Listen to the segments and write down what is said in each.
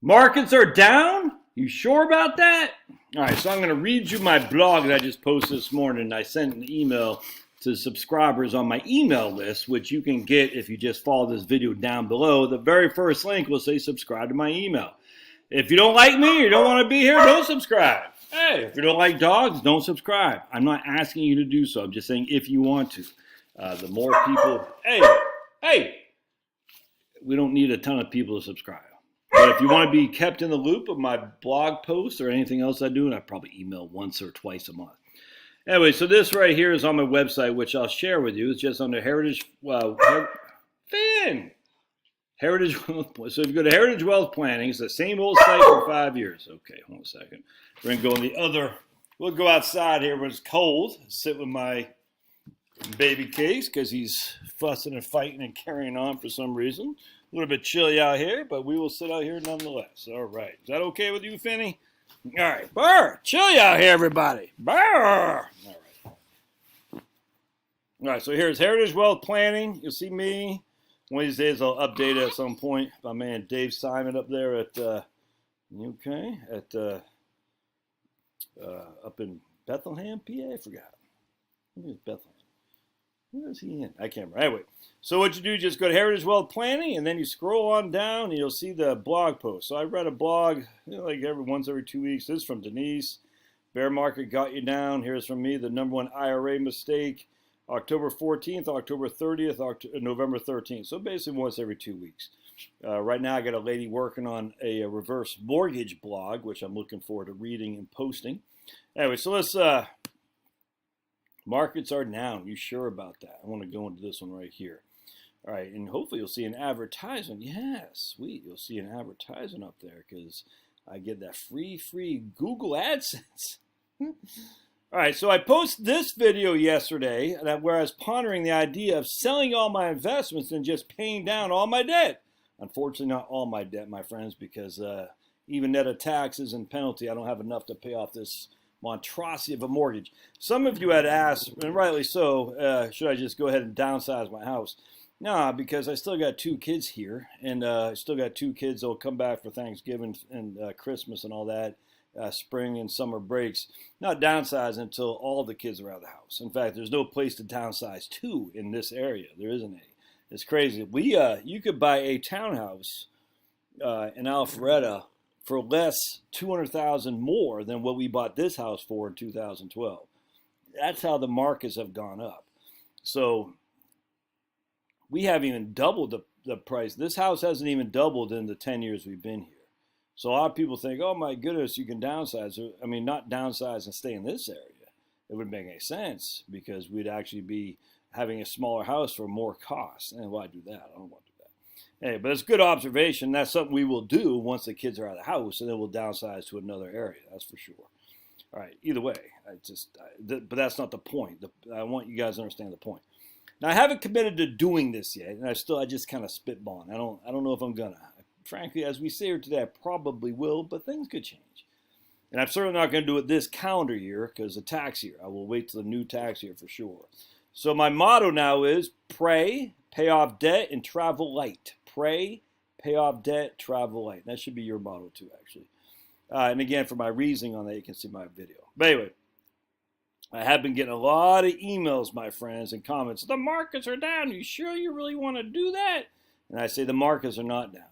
Markets are down? You sure about that? All right, so I'm going to read you my blog that I just posted this morning. I sent an email to subscribers on my email list, which you can get if you just follow this video down below. The very first link will say subscribe to my email. If you don't like me or you don't want to be here, don't subscribe. Hey, if you don't like dogs, don't subscribe. I'm not asking you to do so. I'm just saying if you want to. The more people, hey, we don't need a ton of people to subscribe. But if you want to be kept in the loop of my blog posts or anything else I do, and I probably email once or twice a month. Anyway, so this right here is on my website, which I'll share with you. It's just under Heritage Heritage Wealth. So if you go to Heritage Wealth Planning, it's the same old site for 5 years. Okay, hold on a second. We're gonna go in the other. We'll go outside here when it's cold. Sit with my baby Case because he's fussing and fighting and carrying on for some reason. A little bit chilly out here, but we will sit out here nonetheless. All right. Is that okay with you, Finney? All right. Burr. Chilly out here, everybody. Burr. All right. All right. So here's Heritage Wealth Planning. You'll see me. One of these days I'll update it at some point. My man Dave Simon up there at, up in Bethlehem, PA? I forgot. I think it's Bethlehem. Where is he in? I can't remember. Anyway, so what you do, just go to Heritage Wealth Planning, and then you scroll on down, and you'll see the blog post. So I read a blog, like once every 2 weeks. This is from Denise. Bear market got you down. Here's from me, the number one IRA mistake. October 14th, October 30th, November 13th. So basically once every 2 weeks. Right now I got a lady working on a reverse mortgage blog, which I'm looking forward to reading and posting. Anyway, so let's... Markets are down. You sure about that? I want to go into this one right here. All right, and hopefully you'll see an advertisement. Yeah, sweet. You'll see an advertisement up there because I get that free Google AdSense. All right, so I posted this video yesterday where I was pondering the idea of selling all my investments and just paying down all my debt. Unfortunately, not all my debt, my friends, because even net of taxes and penalty, I don't have enough to pay off this monstrosity of a mortgage. Some of you had asked, and rightly so, should I just go ahead and downsize my house? Nah, because I still got 2 kids here, and I still got 2 kids that will come back for Thanksgiving and Christmas and all that, spring and summer breaks. Not downsize until all the kids are out of the house. In fact, there's no place to downsize to in this area. There isn't any. It's crazy. You could buy a townhouse in Alpharetta for less, $200,000 more than what we bought this house for in 2012. That's how the markets have gone up. So we haven't even doubled the price. This house hasn't even doubled in the 10 years we've been here. So a lot of people think, oh my goodness, you can downsize. I mean, not downsize and stay in this area. It wouldn't make any sense because we'd actually be having a smaller house for more cost. And why do that? I don't want to do that. Hey, but it's good observation. That's something we will do once the kids are out of the house, and then we'll downsize to another area. That's for sure. All right. Either way, but that's not the point. I want you guys to understand the point. Now, I haven't committed to doing this yet, and I just kind of spitballing. I don't know if I'm gonna. Frankly, as we say here today, I probably will, but things could change. And I'm certainly not going to do it this calendar year because the tax year. I will wait till the new tax year for sure. So my motto now is pray, pay off debt, and travel light. Pray, pay off debt, travel light. That should be your motto too, actually. And again, for my reasoning on that, you can see my video. But anyway, I have been getting a lot of emails, my friends, and comments. The markets are down. You sure you really want to do that? And I say the markets are not down.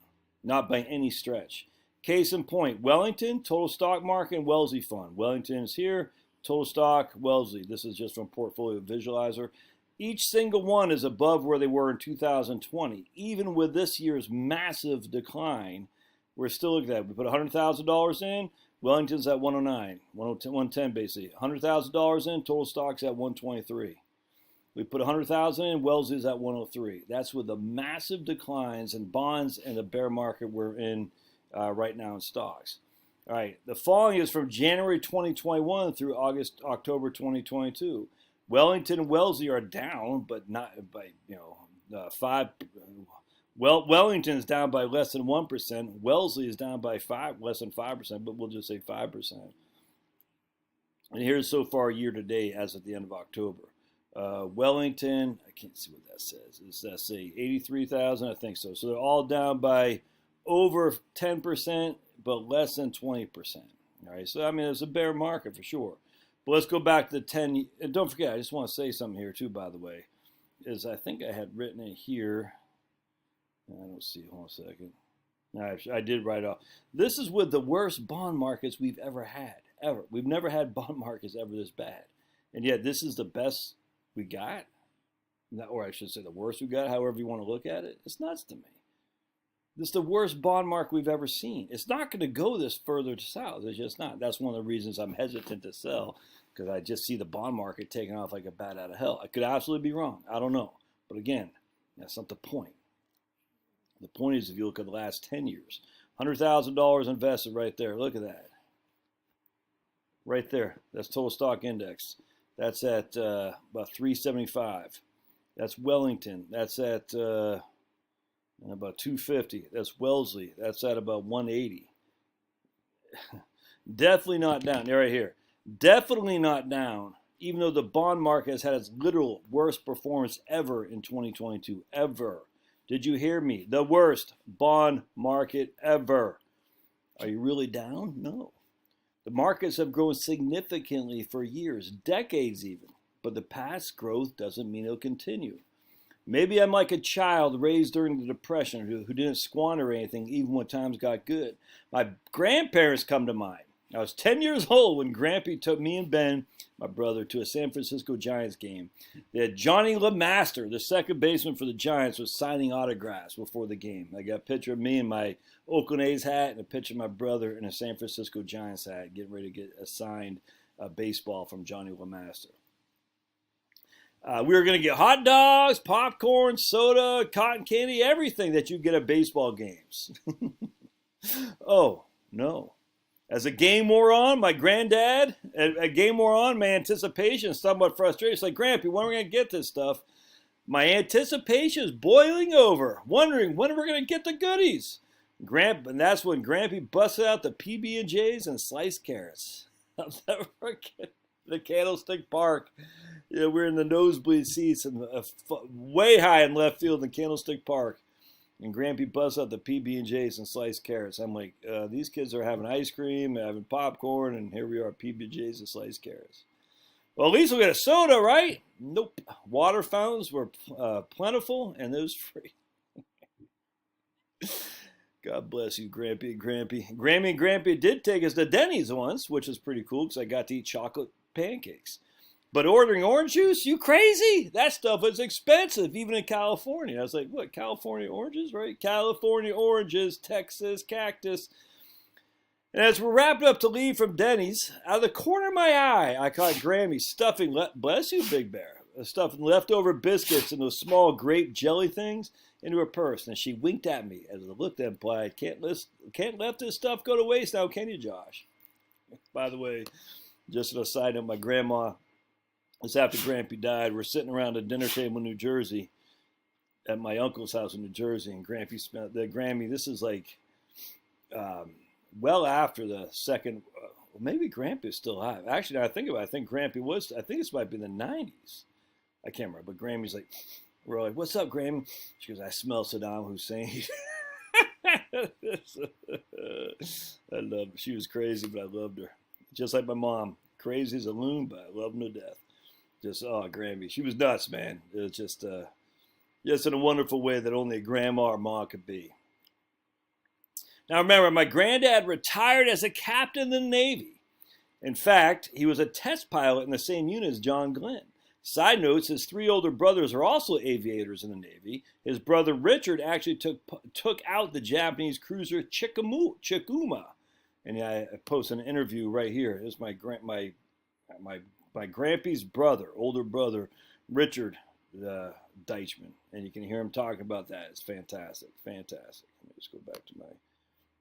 Not by any stretch. Case in point, Wellington, total stock market, and Wellesley fund. Wellington is here, total stock, Wellesley. This is just from Portfolio Visualizer. Each single one is above where they were in 2020. Even with this year's massive decline, we're still looking at it. We put $100,000 in, Wellington's at 109, 110 basically. $100,000 in, total stock's at 123. We put $100,000 in, Wellesley's at 103. That's with the massive declines in bonds and the bear market we're in right now in stocks. All right, the following is from January 2021 through October 2022. Wellington and Wellesley are down, but not by 5. Wellington is down by less than 1%. Wellesley is down by less than 5%, but we'll just say 5%. And here's so far year to date as at the end of October. Wellington, I can't see what that says. Does that say 83,000? I think so. So they're all down by over 10%, but less than 20%. All right, so I mean, it's a bear market for sure. But let's go back to the 10. And don't forget, I just want to say something here too, by the way, is I think I had written it here. I don't see it. Hold on a second. I did write off. This is with the worst bond markets we've ever had, ever. We've never had bond markets ever this bad. And yet this is the best we got. Or I should say the worst we got, however you want to look at it. It's nuts to me. This is the worst bond market we've ever seen. It's not going to go this further south. It's just not. That's one of the reasons I'm hesitant to sell, because I just see the bond market taking off like a bat out of hell. I could absolutely be wrong. I don't know. But again, that's not the point. The point is, if you look at the last 10 years, $100,000 invested right there. Look at that. Right there. That's total stock index. That's at about 375. That's Wellington. That's at about 250. That's Wellesley. That's at about 180. Definitely not down. They're right here. Definitely not down, even though the bond market has had its literal worst performance ever in 2022. Ever. Did you hear me? The worst bond market ever. Are you really down? No. The markets have grown significantly for years, decades even. But the past growth doesn't mean it'll continue. Maybe I'm like a child raised during the Depression who didn't squander anything even when times got good. My grandparents come to mind. I was 10 years old when Grampy took me and Ben, my brother, to a San Francisco Giants game. They had Johnny LeMaster, the second baseman for the Giants, was signing autographs before the game. I got a picture of me in my Oakland A's hat and a picture of my brother in a San Francisco Giants hat getting ready to get a signed baseball from Johnny LeMaster. We were going to get hot dogs, popcorn, soda, cotton candy, everything that you get at baseball games. Oh, no. As the game wore on, my granddad, a game wore on, my anticipation is somewhat frustrated. It's like, Grampy, when are we going to get this stuff? My anticipation is boiling over, wondering when we're going to get the goodies. And that's when Grampy busted out the PB&Js and sliced carrots. I'll never forget the Candlestick Park. Yeah, we're in the nosebleed seats and way high in left field in Candlestick Park. And Grampy busts out the PB&Js and sliced carrots. I'm like, these kids are having ice cream, having popcorn, and here we are, PB&Js and sliced carrots. Well, at least we'll get a soda, right? Nope. Water fountains were plentiful, and those free. God bless you, Grampy and Grampy. Grammy and Grampy did take us to Denny's once, which was pretty cool because I got to eat chocolate pancakes. But ordering orange juice? You crazy? That stuff is expensive, even in California. I was like, what, California oranges, right? California oranges, Texas cactus. And as we're wrapping up to leave from Denny's, out of the corner of my eye, I caught Grammy stuffing, bless you, Big Bear, stuffing leftover biscuits and those small grape jelly things into her purse. And she winked at me as I looked at and implied, can't let this stuff go to waste now, can you, Josh? By the way, just an aside note, my grandma, this after Grampy died, we're sitting around a dinner table in New Jersey at my uncle's house in New Jersey, and Grampy spent the Grammy. This is like well after the second. Maybe Grampy is still alive. Actually, now I think about it, I think Grampy was. I think this might be the '90s. I can't remember. But Grammy's like, we're like, "What's up, Grammy?" She goes, "I smell Saddam Hussein." I love her. She was crazy, but I loved her. Just like my mom, crazy as a loon, but I love her to death. Just, oh, Grammy. She was nuts, man. It was just in a wonderful way that only a grandma or mom could be. Now, remember, my granddad retired as a captain in the Navy. In fact, he was a test pilot in the same unit as John Glenn. Side notes, his three older brothers are also aviators in the Navy. His brother Richard actually took out the Japanese cruiser Chikuma. And I posted an interview right here. Here's my Grampy's brother, older brother, Richard Deichmann. And you can hear him talking about that. It's fantastic, fantastic. Let me just go back to my...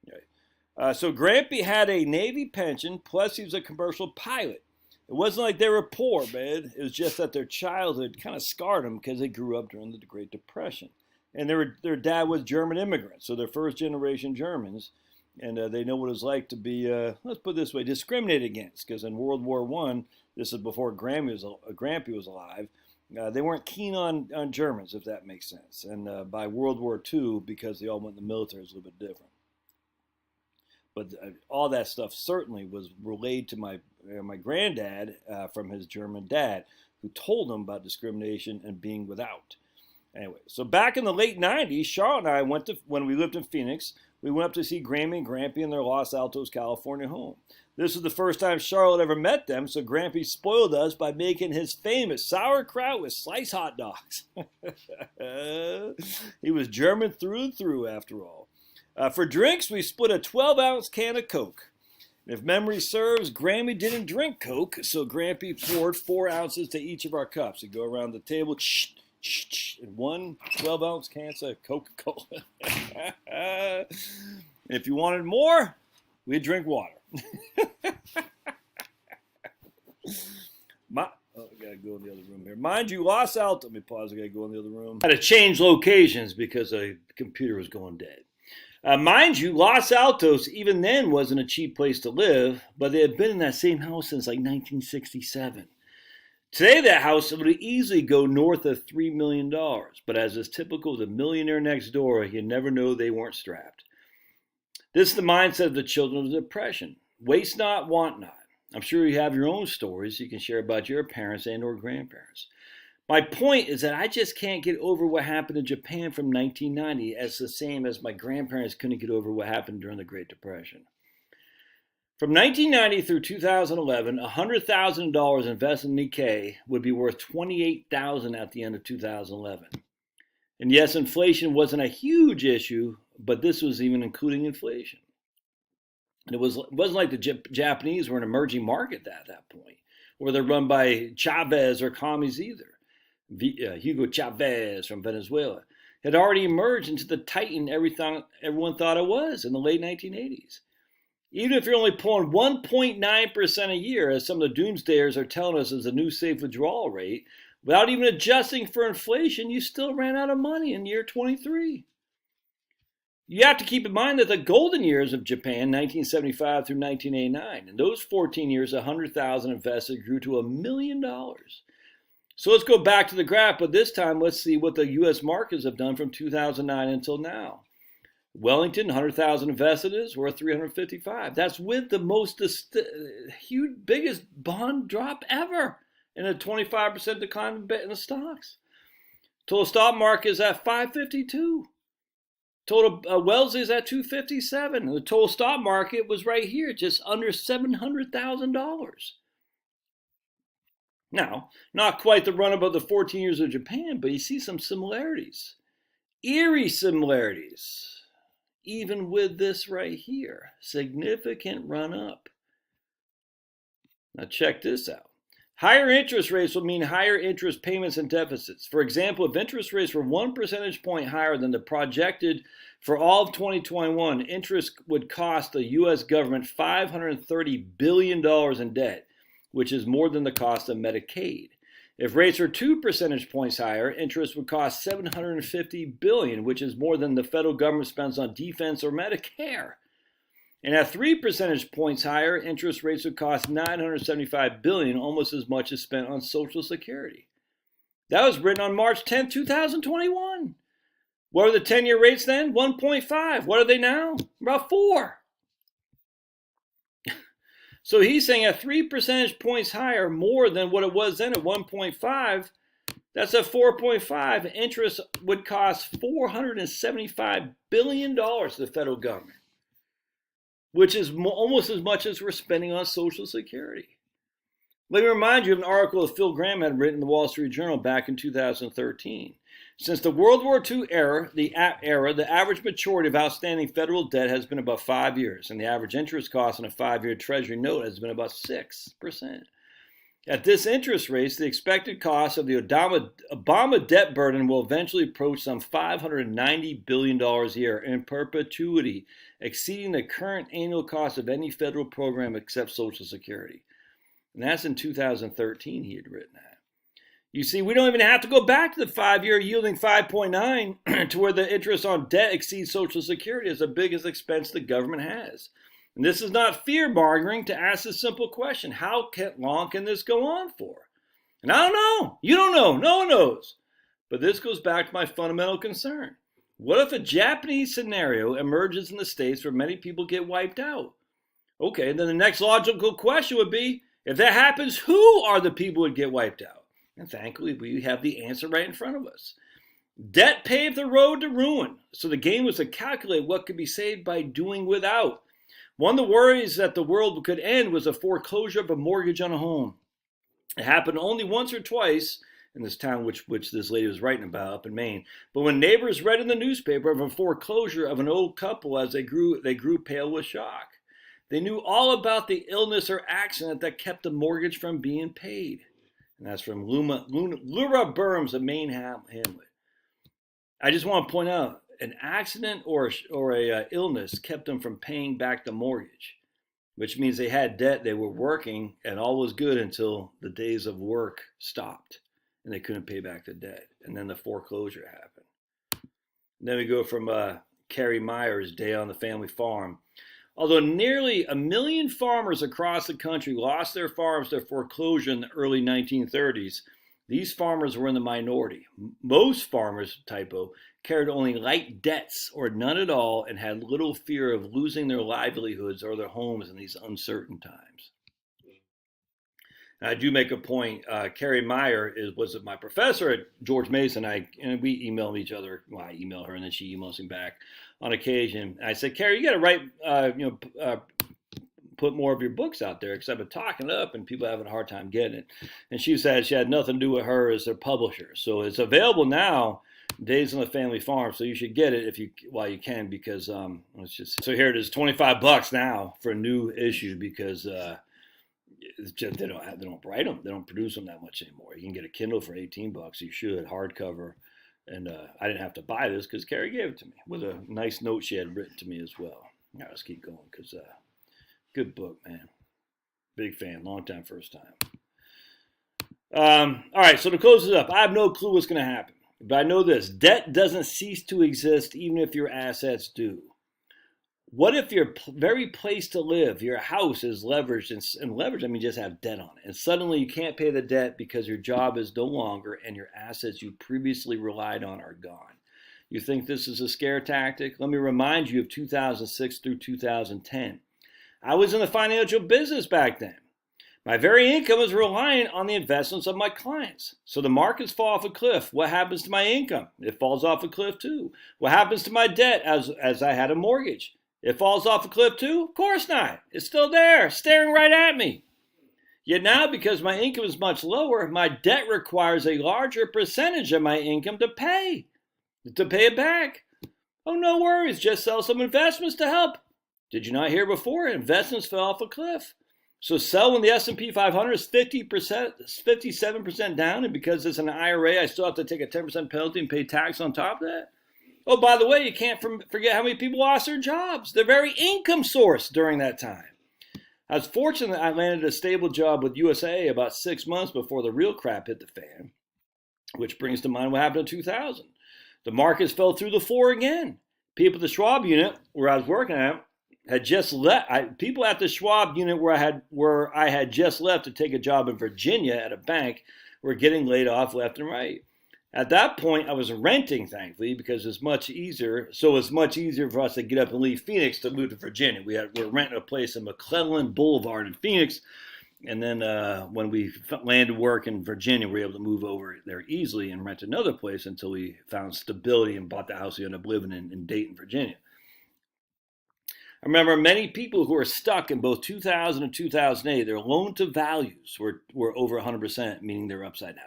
Okay. So Grampy had a Navy pension, plus he was a commercial pilot. It wasn't like they were poor, man. It was just that their childhood kind of scarred them because they grew up during the Great Depression. And their dad was German immigrants, so they're first-generation Germans. And they know what it's like to be, let's put it this way, discriminated against. Because in World War I, this is before Grampy was alive, They weren't keen on Germans, if that makes sense. And by World War II, because they all went in the military, it was a little bit different. But all that stuff certainly was relayed to my granddad from his German dad, who told him about discrimination and being without. Anyway, so back in the late 90s, Charlotte and I when we lived in Phoenix, we went up to see Grammy and Grampy in their Los Altos, California home. This was the first time Charlotte ever met them, so Grampy spoiled us by making his famous sauerkraut with sliced hot dogs. He was German through and through, after all. For drinks, we split a 12-ounce can of Coke. If memory serves, Grammy didn't drink Coke, so Grampy poured 4 ounces to each of our cups. He'd go around the table, and one 12-ounce can of Coca-Cola. If you wanted more, we'd drink water. I gotta go in the other room here. Mind you, Los Altos. Let me pause. I gotta go in the other room. I had to change locations because the computer was going dead. Mind you, Los Altos, even then, wasn't a cheap place to live, but they had been in that same house since like 1967. Today, that house would easily go north of $3 million, but as is typical of the millionaire next door, you never know they weren't strapped. This is the mindset of the children of the Depression. Waste not, want not. I'm sure you have your own stories you can share about your parents and or grandparents. My point is that I just can't get over what happened in Japan from 1990 as the same as my grandparents couldn't get over what happened during the Great Depression. From 1990 through 2011, $100,000 invested in Nikkei would be worth $28,000 at the end of 2011. And yes, inflation wasn't a huge issue, but this was even including inflation. And it wasn't like the Japanese were an emerging market at that point, or they're run by Chavez or commies either. Hugo Chavez from Venezuela had already emerged into the titan everyone thought it was in the late 1980s. Even if you're only pulling 1.9% a year, as some of the doomsdayers are telling us is a new safe withdrawal rate, without even adjusting for inflation, you still ran out of money in year 23. You have to keep in mind that the golden years of Japan, 1975 through 1989, in those 14 years, 100,000 invested grew to $1 million. So let's go back to the graph, but this time let's see what the U.S. markets have done from 2009 until now. Wellington, 100,000 invested is worth 355. That's with the huge, biggest bond drop ever and a 25% decline in the stocks. Total stock market is at 552. Total Wellesley is at 257. And the total stock market was right here, just under $700,000. Now, not quite the run-up of the 14 years of Japan, but you see some similarities. Eerie similarities. Even with this right here, significant run-up. Now check this out. Higher interest rates will mean higher interest payments and deficits. For example, if interest rates were 1 percentage point higher than the projected for all of 2021, interest would cost the U.S. government $530 billion in debt, which is more than the cost of Medicaid. If rates are 2 percentage points higher, interest would cost $750 billion, which is more than the federal government spends on defense or Medicare. And at 3 percentage points higher, interest rates would cost $975 billion, almost as much as spent on Social Security. That was written on March 10, 2021. What were the 10-year rates then? 1.5. What are they now? About 4. So he's saying at 3 percentage points higher, more than what it was then at 1.5, that's at 4.5. Interest would cost $475 billion to the federal government, which is almost as much as we're spending on Social Security. Let me remind you of an article that Phil Graham had written in the Wall Street Journal back in 2013. Since the World War II era, the average maturity of outstanding federal debt has been about 5 years, and the average interest cost on a 5-year Treasury note has been about 6%. At this interest rate, the expected cost of the Obama debt burden will eventually approach some $590 billion a year in perpetuity, exceeding the current annual cost of any federal program except Social Security. And that's in 2013 he had written that. You see, we don't even have to go back to the 5-year yielding 5.9 to where the interest on debt exceeds Social Security as the biggest expense the government has. And this is not fear-mongering to ask a simple question. How long can this go on for? And I don't know. You don't know. No one knows. But this goes back to my fundamental concern. What if a Japanese scenario emerges in the States where many people get wiped out? Okay, then the next logical question would be, if that happens, who are the people who would get wiped out? And thankfully, we have the answer right in front of us. Debt paved the road to ruin, so the game was to calculate what could be saved by doing without. One of the worries that the world could end was a foreclosure of a mortgage on a home. It happened only once or twice in this town which this lady was writing about up in Maine. But when neighbors read in the newspaper of a foreclosure of an old couple, as they grew pale with shock. They knew all about the illness or accident that kept the mortgage from being paid. And that's from Laura Burms of Maine Hamlet. I just want to point out, an accident or a illness kept them from paying back the mortgage, which means they had debt, they were working, and all was good until the days of work stopped and they couldn't pay back the debt. And then the foreclosure happened. And then we go from Carrie Meyer's Day on the Family Farm. Although nearly 1 million farmers across the country lost their farms to foreclosure in the early 1930s, these farmers were in the minority. Most farmers, typo, carried only light debts or none at all and had little fear of losing their livelihoods or their homes in these uncertain times. And I do make a point. Carrie Meyer was my professor at George Mason. And we email each other. Well, I email her and then she emails me back on occasion. I said, Carrie, you got to write, put more of your books out there because I've been talking it up and people are having a hard time getting it. And she said she had nothing to do with her as their publisher. So it's available now, Days on the Family Farm. So you should get it while you can, because it's just, so here it is, $25 now for a new issue, because it's just, they don't write them, they don't produce them that much anymore. You can get a Kindle for $18. You should, hardcover. And I didn't have to buy this because Carrie gave it to me with a nice note she had written to me as well. Now let's keep going, because good book, man. Big fan, long time, first time. All right, so to close this up, I have no clue what's going to happen. But I know this: debt doesn't cease to exist even if your assets do. What if your very place to live, your house, is leveraged, and leveraged, I mean just have debt on it, and suddenly you can't pay the debt because your job is no longer and your assets you previously relied on are gone? You think this is a scare tactic? Let me remind you of 2006 through 2010. I was in the financial business back then. My very income was reliant on the investments of my clients. So the markets fall off a cliff. What happens to my income? It falls off a cliff too. What happens to my debt as I had a mortgage? It falls off a cliff too? Of course not. It's still there, staring right at me. Yet now, because my income is much lower, my debt requires a larger percentage of my income to pay it back. Oh, no worries. Just sell some investments to help. Did you not hear before? Investments fell off a cliff. So sell when the S&P 500 is 57% down, and because it's an IRA, I still have to take a 10% penalty and pay tax on top of that. Oh, by the way, you can't forget how many people lost their jobs, their very income source during that time. I was fortunate I landed a stable job with USA about 6 months before the real crap hit the fan, which brings to mind what happened in 2000. The markets fell through the floor again. People at the Schwab unit, where I was working at, had just left. People at the Schwab unit where I had just left to take a job in Virginia at a bank were getting laid off left and right. At that point, I was renting, thankfully, because it's much easier. So it's much easier for us to get up and leave Phoenix to move to Virginia. We're renting a place in McClellan Boulevard in Phoenix, and then when we landed work in Virginia, we were able to move over there easily and rent another place until we found stability and bought the house we ended up living in Dayton, Virginia. I remember many people who were stuck in both 2000 and 2008, their loan to values were over 100%, meaning they're upside down.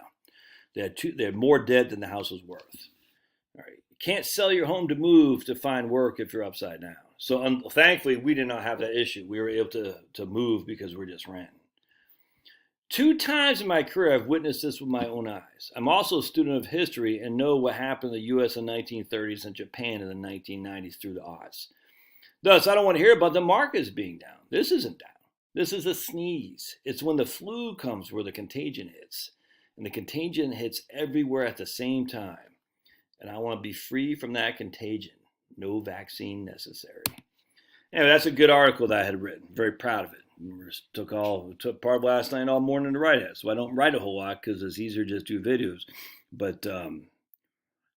They had more debt than the house was worth. All right. You can't sell your home to move to find work if you're upside down. So thankfully, we did not have that issue. We were able to move because we're just renting. 2 times in my career, I've witnessed this with my own eyes. I'm also a student of history and know what happened in the U.S. in the 1930s and Japan in the 1990s through the aughts. Thus, I don't want to hear about the markets being down. This isn't down. This is a sneeze. It's when the flu comes where the contagion hits. And the contagion hits everywhere at the same time. And I want to be free from that contagion. No vaccine necessary. Anyway, that's a good article that I had written. Very proud of it. took part of last night, all morning to write it. So I don't write a whole lot because it's easier to just do videos. But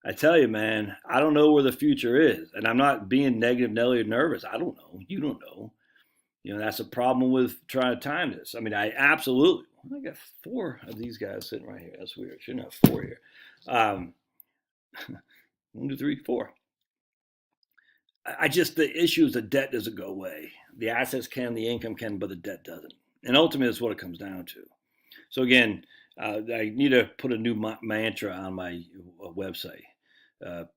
I tell you, man, I don't know where the future is, and I'm not being negative, Nelly, or nervous. I don't know. You don't know. That's a problem with trying to time this. I mean, I absolutely. I got 4 of these guys sitting right here. That's weird. Shouldn't have 4 here. 1, 2, 3, 4. I just, the issue is the debt doesn't go away. The assets can, the income can, but the debt doesn't. And ultimately, that's what it comes down to. So again, I need to put a new mantra on my website: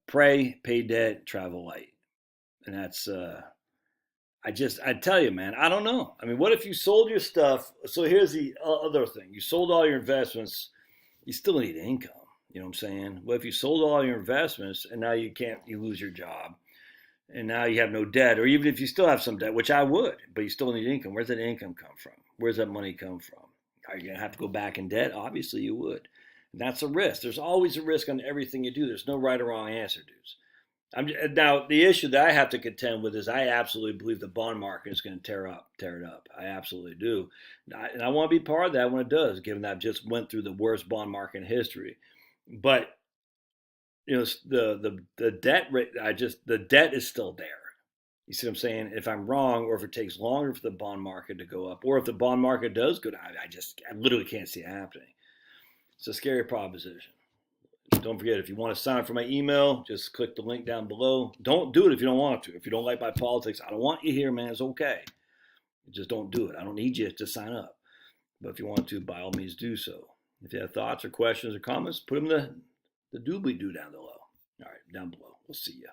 pray, pay debt, travel light. And that's I tell you, man, I don't know. I mean, what if you sold your stuff? So here's the other thing: you sold all your investments, you still need income. You know what I'm saying? What if you sold all your investments and now you lose your job? And now you have no debt, or even if you still have some debt, which I would, but you still need income. Where's that income come from? Where's that money come from? Are you going to have to go back in debt? Obviously, you would. And that's a risk. There's always a risk on everything you do. There's no right or wrong answer, dudes. Now, the issue that I have to contend with is I absolutely believe the bond market is going to tear it up. I absolutely do. And I want to be part of that when it does, given that I just went through the worst bond market in history. But the debt rate, the debt is still there. You see what I'm saying? If I'm wrong, or if it takes longer for the bond market to go up, or if the bond market does go down, I literally can't see it happening. It's a scary proposition. Don't forget, if you want to sign up for my email, just click the link down below. Don't do it if you don't want to. If you don't like my politics, I don't want you here, man. It's okay. Just don't do it. I don't need you to sign up. But if you want to, by all means, do so. If you have thoughts or questions or comments, put them in the doobly-doo down below. All right, down below. We'll see you.